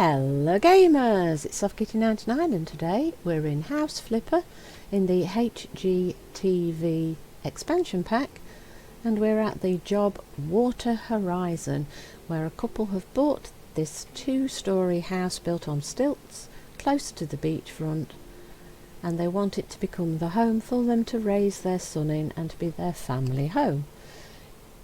Hello gamers, it's SoftKitty99 and today we're in House Flipper in the HGTV expansion pack, and we're at the job Water Horizon, where a couple have bought this 2-storey house built on stilts close to the beachfront, and they want it to become the home for them to raise their son in and to be their family home.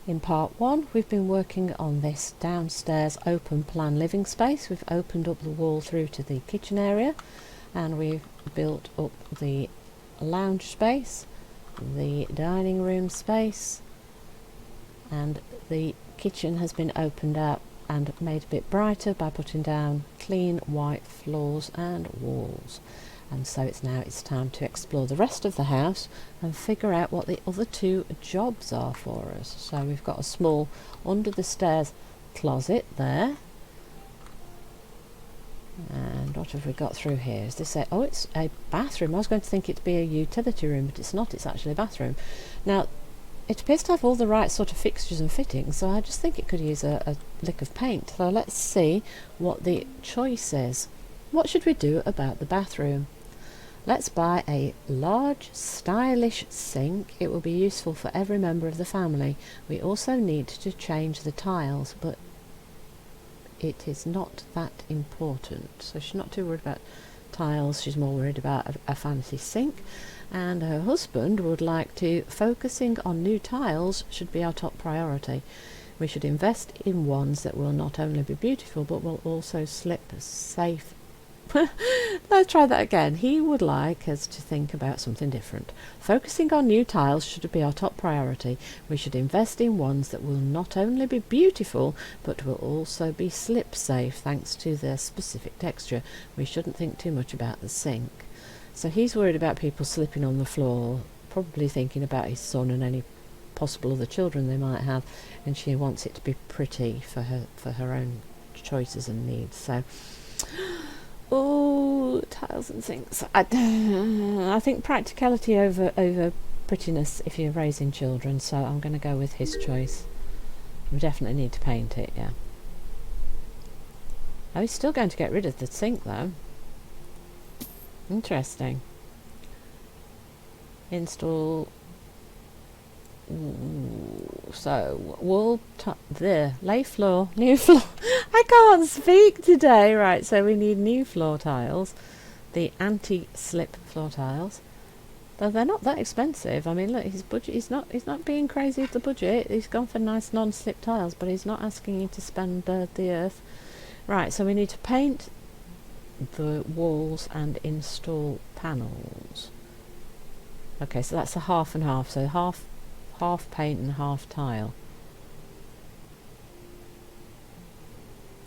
In part 1 we've been working on this downstairs open plan living space. We've opened up the wall through to the kitchen area, and we've built up the lounge space, the dining room space, and the kitchen has been opened out and made a bit brighter by putting down clean white floors and walls. And so it's time to explore the rest of the house and figure out what the other 2 jobs are for us. So we've got a small under the stairs closet there. And what have we got through here? Is this it's a bathroom. I was going to think it'd be a utility room, but it's not. It's actually a bathroom. Now, it appears to have all the right sort of fixtures and fittings, so I just think it could use a lick of paint. So let's see what the choice is. What should we do about the bathroom? Let's buy a large, stylish sink. It will be useful for every member of the family. We also need to change the tiles, but it is not that important. So she's not too worried about tiles, she's more worried about a fancy sink. And her husband would like to focusing on new tiles should be our top priority. We should invest in ones that will not only be beautiful but will also slip safe. Let's try that again. He would like us to think about something different. Focusing on new tiles should be our top priority. We should invest in ones that will not only be beautiful but will also be slip safe thanks to their specific texture. We shouldn't think too much about the sink. So he's worried about people slipping on the floor, probably thinking about his son and any possible other children they might have, and she wants it to be pretty for her own choices and needs. So tiles and sinks. I think practicality over prettiness if you're raising children, so I'm going to go with his choice. We definitely need to paint it, yeah. Oh, he's still going to get rid of the sink though. Interesting. Install. So wall lay floor, new floor. I can't speak today. Right, so we need new floor tiles, the anti-slip floor tiles, though they're not that expensive. I mean, look, his budget, he's not being crazy with the budget. He's gone for nice non-slip tiles, but he's not asking you to spend the earth. Right, so we need to paint the walls and install panels. Okay, so that's a half and half, so half paint and half tile.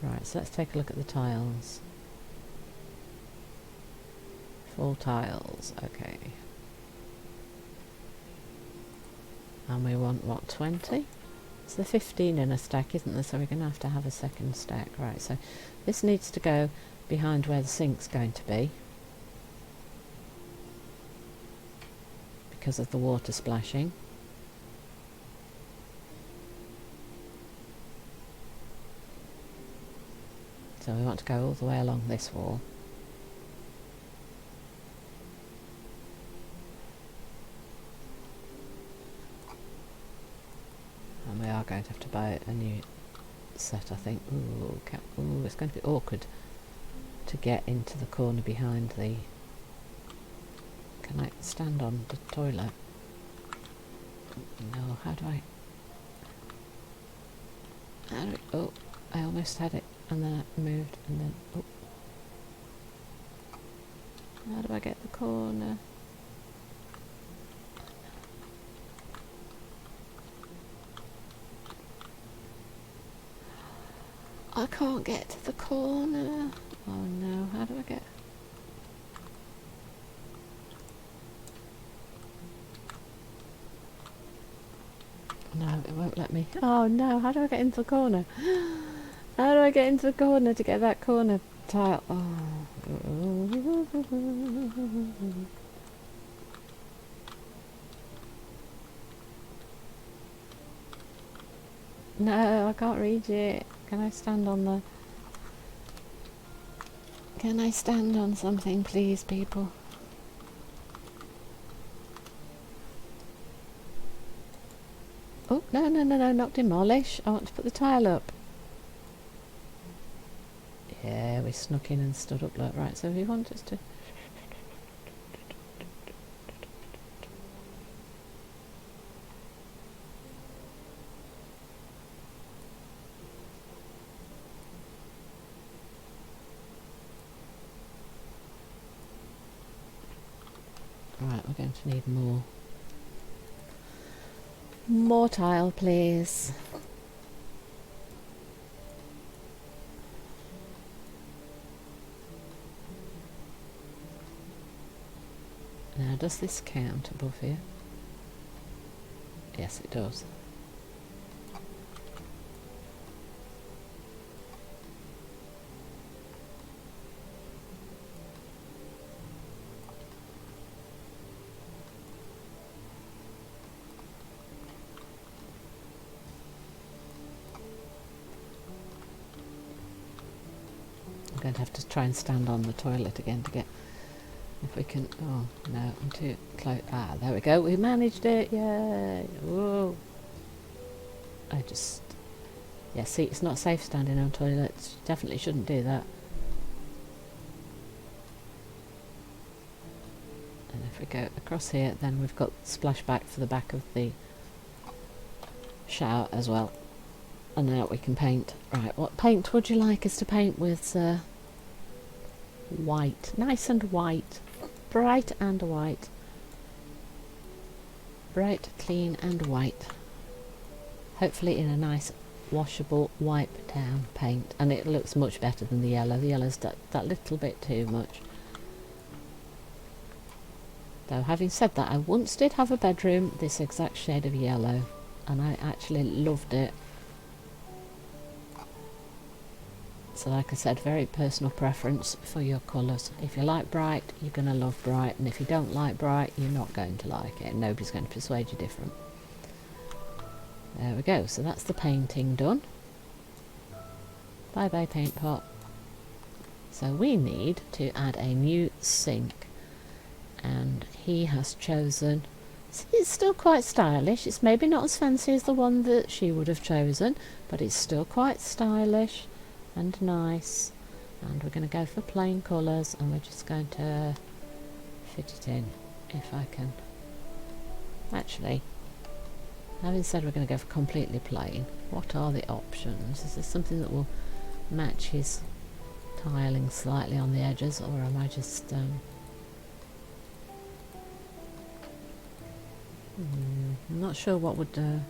Right, so let's take a look at the tiles. Full tiles, okay. And we want what, 20? It's the 15 in a stack, isn't there? So we're going to have a second stack. Right, so this needs to go behind where the sink's going to be, because of the water splashing. So we want to go all the way along this wall. And we are going to have to buy a new set, I think. Ooh, it's going to be awkward to get into the corner behind the... Can I stand on the toilet? No, how do I... Oh, I almost had it, and then I moved, and then... Oh. How do I get the corner? I can't get to the corner. Oh no, how do I get... No, it won't let me. Oh no, how do I get into the corner? How do I get into the corner to get that corner tile? Oh. No, I can't reach it. Can I stand on the... Can I stand on something, please, people? Oh, no, not demolish. I want to put the tile up. Yeah, we snuck in and stood up like right. So if you want us to... Right, we're going to need more. More tile, please. Now, does this count above here? Yes, it does. I'm going to have to try and stand on the toilet again to get, if we can. Oh no, I'm too close. Ah, there we go, we managed it. Yay. Whoa. Yeah, see, it's not safe standing on toilets. You definitely shouldn't do that. And if we go across here, then we've got splashback for the back of the shower as well. And now we can paint. Right, what paint would you like us to paint with? White. Nice and white. Bright and white. Bright, clean and white. Hopefully in a nice washable wipe down paint. And it looks much better than the yellow. The yellow's that little bit too much. Though having said that, I once did have a bedroom this exact shade of yellow. And I actually loved it. So like I said, very personal preference for your colours. If you like bright, you're going to love bright, and if you don't like bright, you're not going to like it. Nobody's going to persuade you different. There we go, so that's the painting done. Bye bye paint pot. So we need to add a new sink, and he has chosen, it's still quite stylish. It's maybe not as fancy as the one that she would have chosen, but it's still quite stylish and nice. And we're going to go for plain colours, and we're just going to fit it in if I can. Actually, having said we're going to go for completely plain, what are the options? Is there something that will match his tiling slightly on the edges, or am I just I'm not sure what would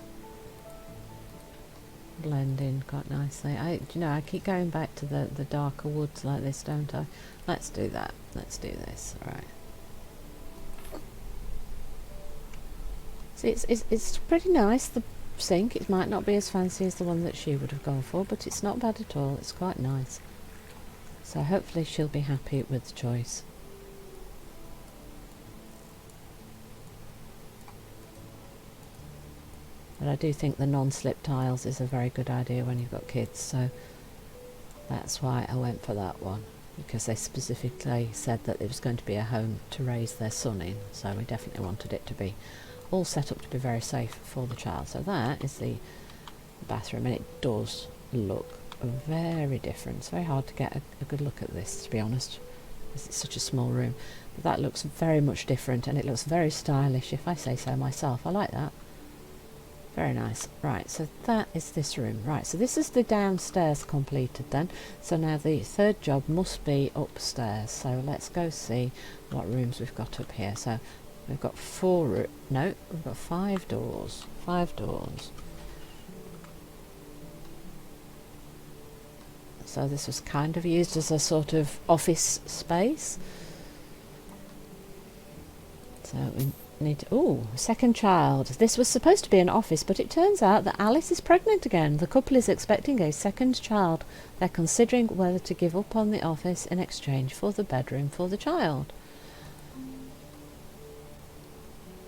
blend in quite nicely. I keep going back to the darker woods like this, don't I? Let's do that. Let's do this. Right. See, it's pretty nice, the sink. It might not be as fancy as the one that she would have gone for, but it's not bad at all. It's quite nice. So hopefully she'll be happy with the choice. But I do think the non-slip tiles is a very good idea when you've got kids, so that's why I went for that one, because they specifically said that it was going to be a home to raise their son in, so we definitely wanted it to be all set up to be very safe for the child. So that is the bathroom, and it does look very different. It's very hard to get a good look at this, to be honest, because it's such a small room, but that looks very much different, and it looks very stylish, if I say so myself. I like that. Very nice. Right, so that is this room. Right, so this is the downstairs completed then. So now the third job must be upstairs. So let's go see what rooms we've got up here. So we've got we've got 5 doors. 5 doors. So this was kind of used as a sort of office space. So we need second child. This was supposed to be an office, but it turns out that Alice is pregnant again. The couple is expecting a second child. They're considering whether to give up on the office in exchange for the bedroom for the child.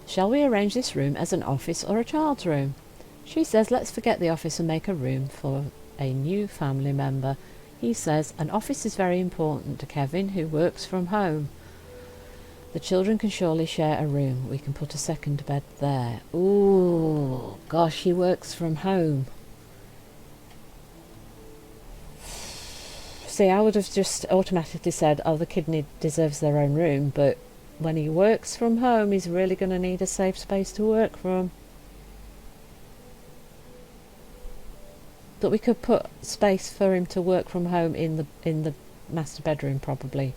Shall we arrange this room as an office or a child's room? She says let's forget the office and make a room for a new family member He says, an office is very important to Kevin, who works from home. The children can surely share a room. We can put a second bed there. Ooh, gosh, he works from home. See, I would have just automatically said, oh, the kid deserves their own room, but when he works from home, he's really going to need a safe space to work from. But we could put space for him to work from home in the master bedroom, probably.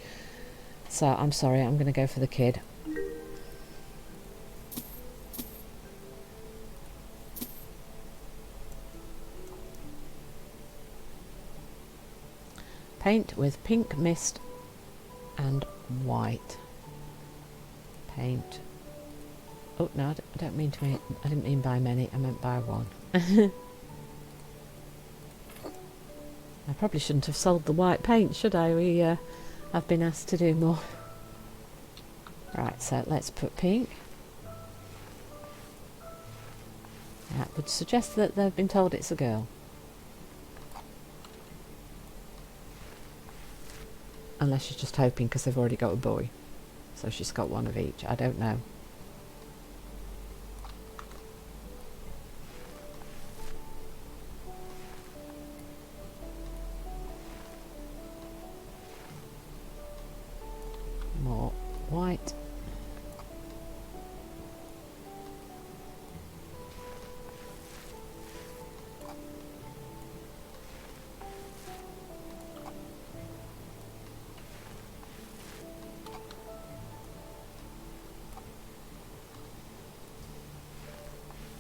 So I'm sorry, I'm going to go for the kid. Paint with pink mist and white. Paint. Oh no, I don't mean to. I didn't mean by many. I meant by one. I probably shouldn't have sold the white paint, should I? I've been asked to do more. Right, so let's put pink. That would suggest that they've been told it's a girl. Unless she's just hoping because they've already got a boy. So she's got one of each. I don't know. More white.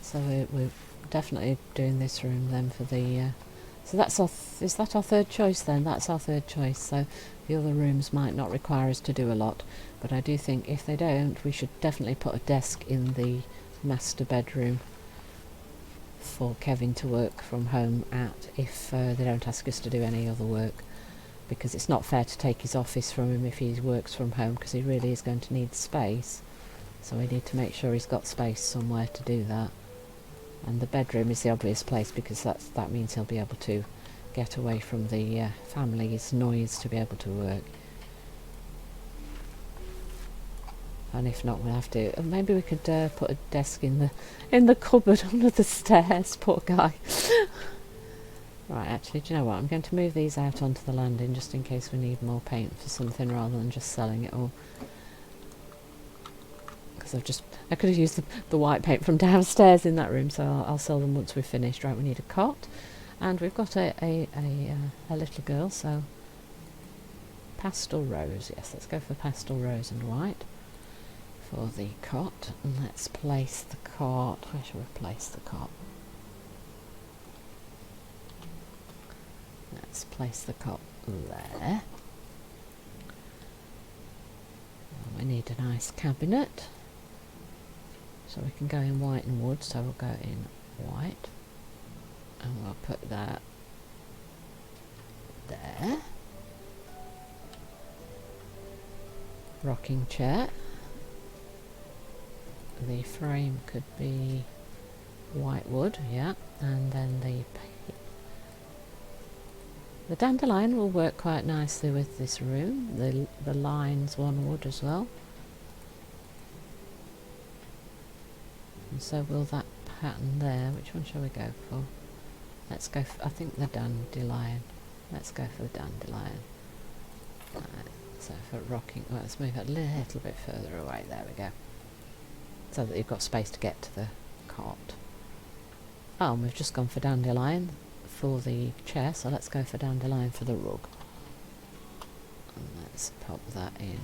So we're definitely doing this room then for the... so that's our... is that our third choice then? That's our third choice. So the other rooms might not require us to do a lot. But I do think if they don't, we should definitely put a desk in the master bedroom for Kevin to work from home at if they don't ask us to do any other work. Because it's not fair to take his office from him if he works from home, because he really is going to need space. So we need to make sure he's got space somewhere to do that. And the bedroom is the obvious place because that means he'll be able to get away from the family's noise to be able to work. And if not, we'll have to... maybe we could put a desk in the cupboard under the stairs. Poor guy. Right, actually, do you know what? I'm going to move these out onto the landing just in case we need more paint for something rather than just selling it all. Because I could have used the white paint from downstairs in that room, so I'll sell them once we've finished. Right, we need a cot, and we've got a little girl, so pastel rose. Yes, let's go for pastel rose and white for the cot. And let's place the cot. Where shall we place the cot? Let's place the cot there. And we need a nice cabinet. So we can go in white and wood, so we'll go in white. And we'll put that there. Rocking chair. The frame could be white wood, yeah. And then the dandelion will work quite nicely with this room. The lines one wood as well. And so will that pattern there. Which one shall we go for? Let's go for, I think, the dandelion. Let's go for the dandelion. Right, so for rocking, well, let's move it a little bit further away. There we go. So that you've got space to get to the cot. Oh, and we've just gone for dandelion for the chair, so let's go for dandelion for the rug. And let's pop that in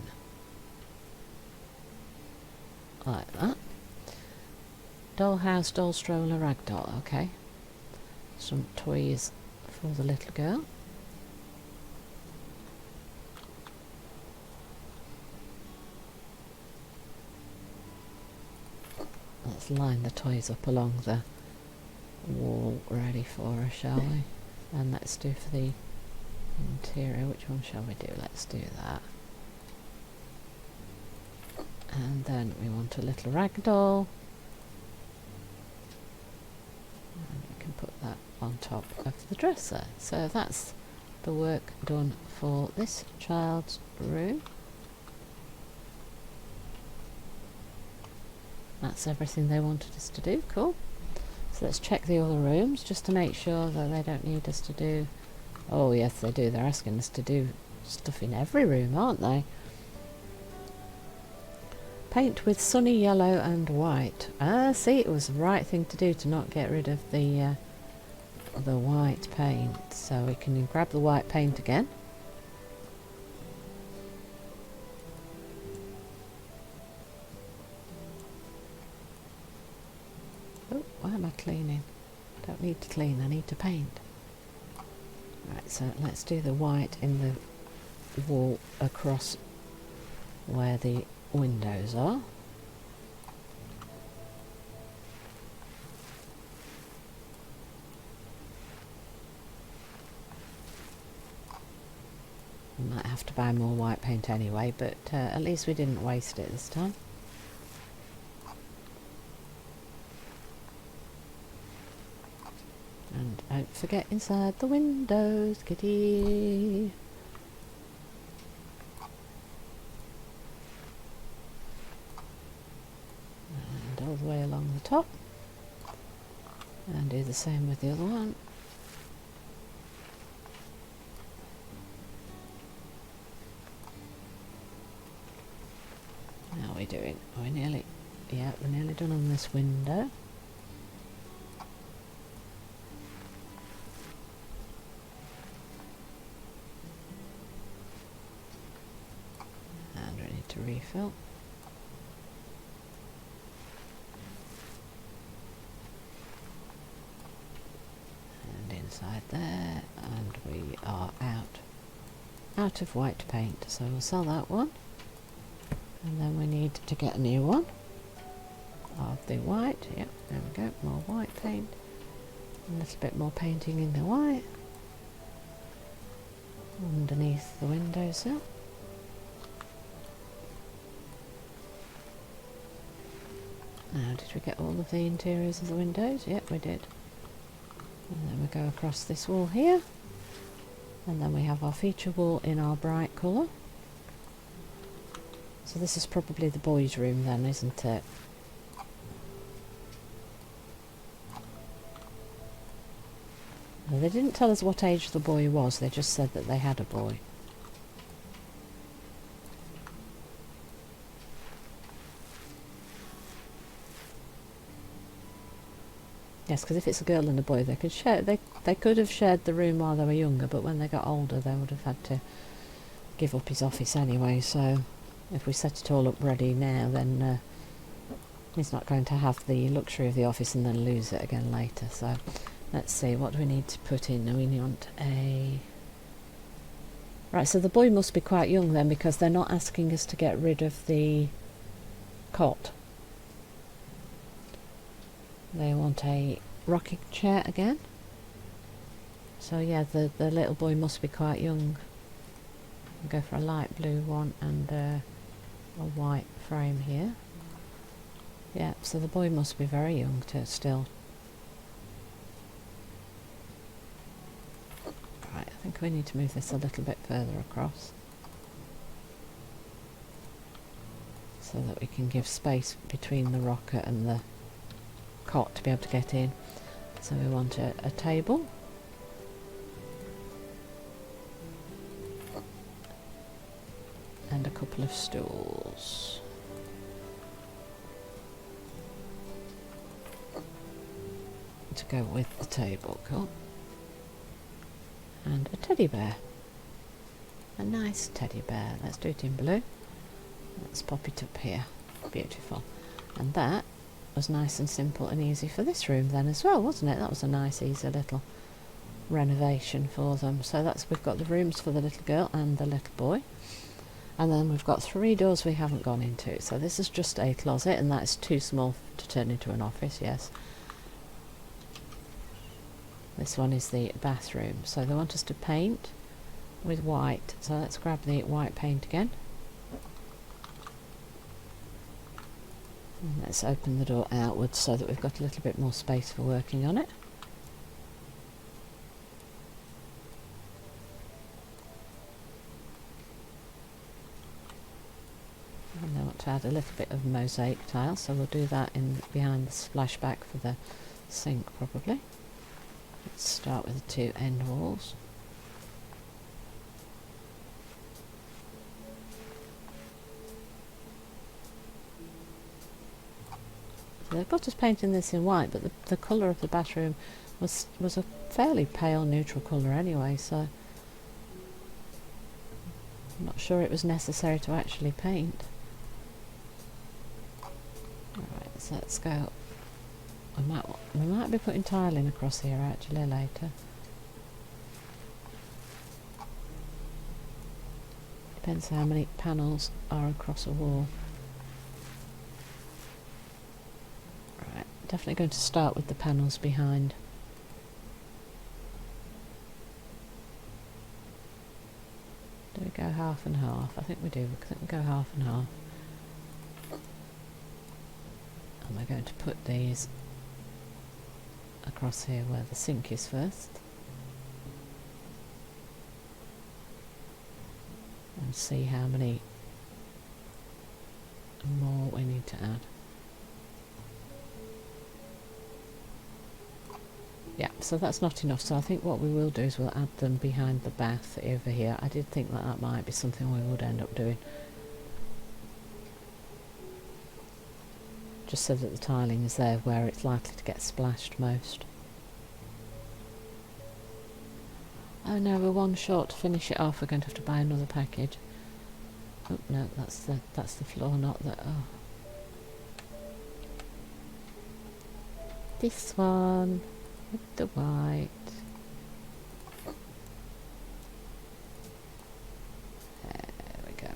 like that. Dollhouse, doll stroller, ragdoll. Okay. Some toys for the little girl. Let's line the toys up along the wall ready for her, shall we? And let's do for the interior. Which one shall we do? Let's do that. And then we want a little ragdoll. And we can put that on top of the dresser. So that's the work done for this child's room. That's everything they wanted us to do. Cool. So let's check the other rooms just to make sure that they don't need us to do... Oh yes they do, they're asking us to do stuff in every room, aren't they? Paint with sunny yellow and white. Ah, see, it was the right thing to do to not get rid of the white paint. So we can grab the white paint again. Oh, why am I cleaning? I don't need to clean, I need to paint. Right, so let's do the white in the wall across where the windows are. We might have to buy more white paint anyway, but at least we didn't waste it this time. And don't forget inside the windows, kitty. And all the way along the top. And do the same with the other one. How are we doing? Are we nearly... Yeah, we're nearly done on this window. To refill. And inside there, and we are out of white paint, so we'll sell that one, and then we need to get a new one of the white. Yep, there we go, more white paint, a little bit more painting in the white underneath the windowsill. Now, did we get all of the interiors of the windows? Yep, we did. And then we go across this wall here. And then we have our feature wall in our bright colour. So this is probably the boys' room then, isn't it? Now, they didn't tell us what age the boy was, they just said that they had a boy. Yes, because if it's a girl and a boy, they could share. They could have shared the room while they were younger, but when they got older, they would have had to give up his office anyway. So, if we set it all up ready now, then he's not going to have the luxury of the office and then lose it again later. So, let's see, what do we need to put in? We want a... Right, so the boy must be quite young then, because they're not asking us to get rid of the cot. They want a rocking chair again. So yeah, the little boy must be quite young. We'll go for a light blue one and a white frame here. Yeah, so the boy must be very young still. Right, I think we need to move this a little bit further across, so that we can give space between the rocker and the cot to be able to get in. So we want a table, and a couple of stools. To go with the table, cool. And a teddy bear. A nice teddy bear. Let's do it in blue. Let's pop it up here. Beautiful. And that was nice and simple and easy for this room then as well, wasn't it? That was a nice easy little renovation for them. So we've got the rooms for the little girl and the little boy, and then we've got 3 doors we haven't gone into. So this is just a closet, and that's too small to turn into an office. Yes, this one is the bathroom. So they want us to paint with white, so let's grab the white paint again. And let's open the door outwards so that we've got a little bit more space for working on it. And I want to add a little bit of mosaic tile, so we'll do that in behind the splashback for the sink probably. Let's start with the two end walls. So they've got us painting this in white, but the colour of the bathroom was a fairly pale neutral colour anyway, so I'm not sure it was necessary to actually paint. Alright, so let's go. We might be putting tiling across here actually later. Depends how many panels are across a wall. Right, definitely going to start with the panels behind. Do we go half and half? I think we do. I think we go half and half. And we're going to put these across here where the sink is first. And see how many more we need to add. Yeah, so that's not enough, so I think what we will do is we'll add them behind the bath over here. I did think that that might be something we would end up doing. Just so that the tiling is there where it's likely to get splashed most. Oh no, we're one short to finish it off. We're going to have to buy another package. Oh no, that's the floor, not the... oh. This one with the white. There we go.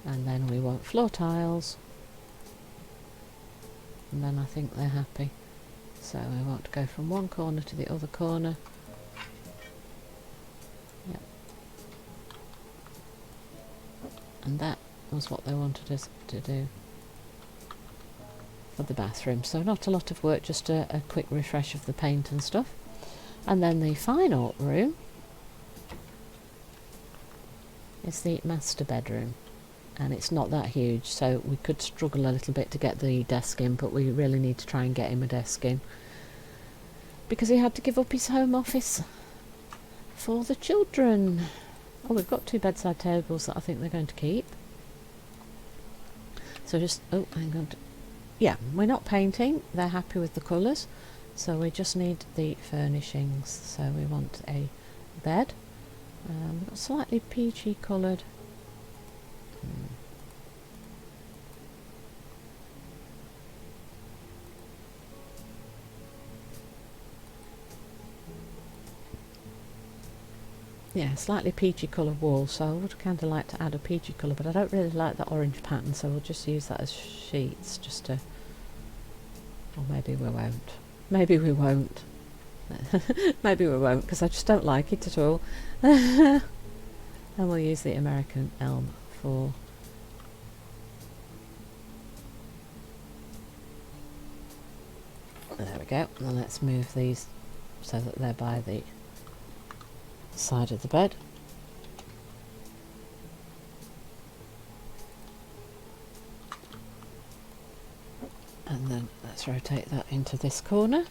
And then we want floor tiles. And then I think they're happy. So we want to go from one corner to the other corner. Yep. And that was what they wanted us to do for the bathroom. So not a lot of work, just a quick refresh of the paint and stuff. And then the final room is the master bedroom. And it's not that huge, so we could struggle a little bit to get the desk in, but we really need to try and get him a desk in, because he had to give up his home office for the children. Oh, we've got two bedside tables that I think they're going to keep. So just, oh, hang on. Yeah, we're not painting, they're happy with the colours, so we just need the furnishings. So we want a bed, we've got slightly peachy coloured. Yeah, slightly peachy coloured wall, so I would kind of like to add a peachy colour, but I don't really like that orange pattern, so we'll just use that as sheets, just to... or maybe we won't. Maybe we won't. Maybe we won't, because I just don't like it at all. And we'll use the American elm for... there we go. And let's move these so that they're by the side of the bed. And then let's rotate that into this corner.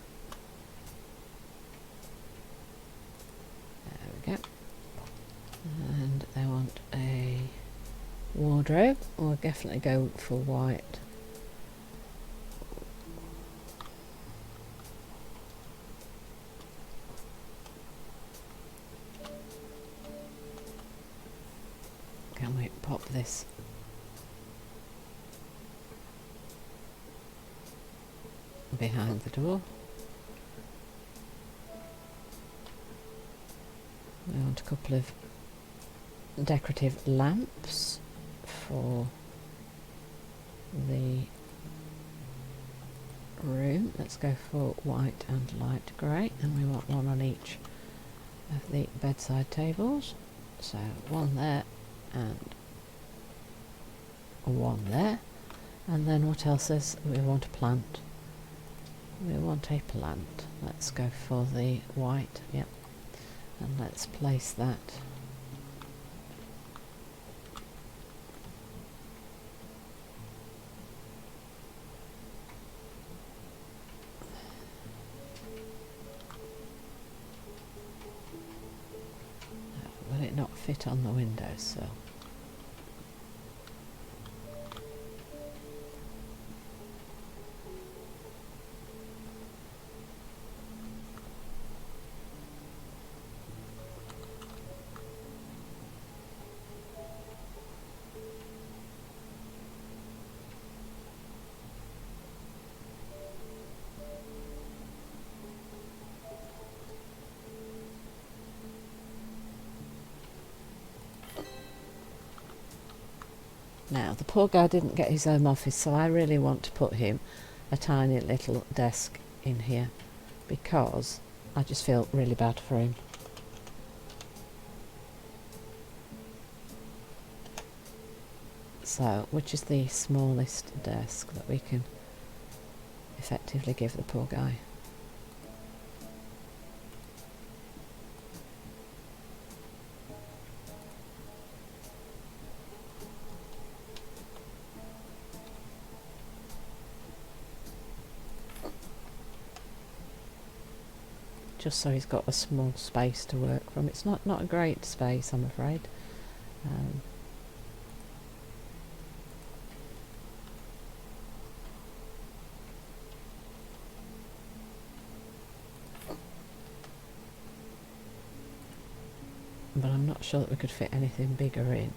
There we go. And I want a wardrobe. We'll definitely go for white. Can we pop this behind the door? We want a couple of decorative lamps for the room. Let's go for white and light grey, and we want one on each of the bedside tables. So one there and one there. And then what else is, we want a plant. We want a plant. Let's go for the white, yep. And let's place that will it not fit on the windowsill? Now, the poor guy didn't get his home office, so I really want to put him a tiny little desk in here because I just feel really bad for him. So, which is the smallest desk that we can effectively give the poor guy? Just so he's got a small space to work from. It's not a great space, I'm afraid. But I'm not sure that we could fit anything bigger in.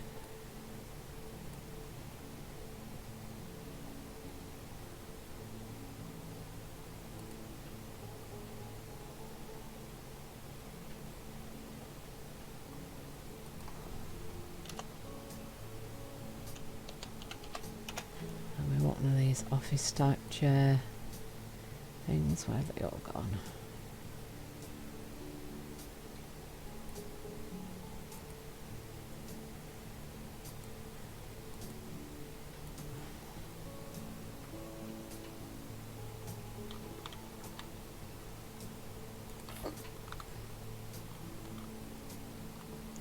One of these office type chair things. Where have they all gone?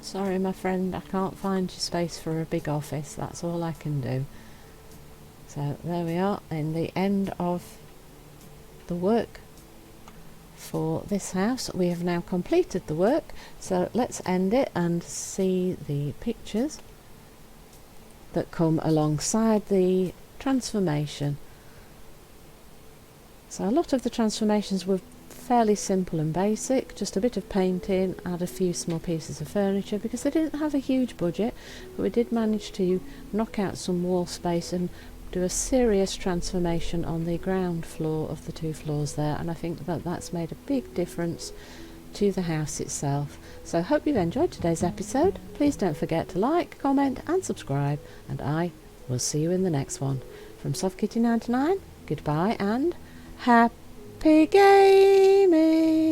Sorry my friend, I can't find you space for a big office, that's all I can do. So there we are, in the end of the work for this house. We have now completed the work, so let's end it and see the pictures that come alongside the transformation. So a lot of the transformations were fairly simple and basic, just a bit of painting, add a few small pieces of furniture because they didn't have a huge budget, but we did manage to knock out some wall space and do a serious transformation on the ground floor of the two floors there, and I think that that's made a big difference to the house itself. So I hope you've enjoyed today's episode. Please don't forget to like, comment and subscribe, and I will see you in the next one. From SoftKitty99, goodbye and happy gaming!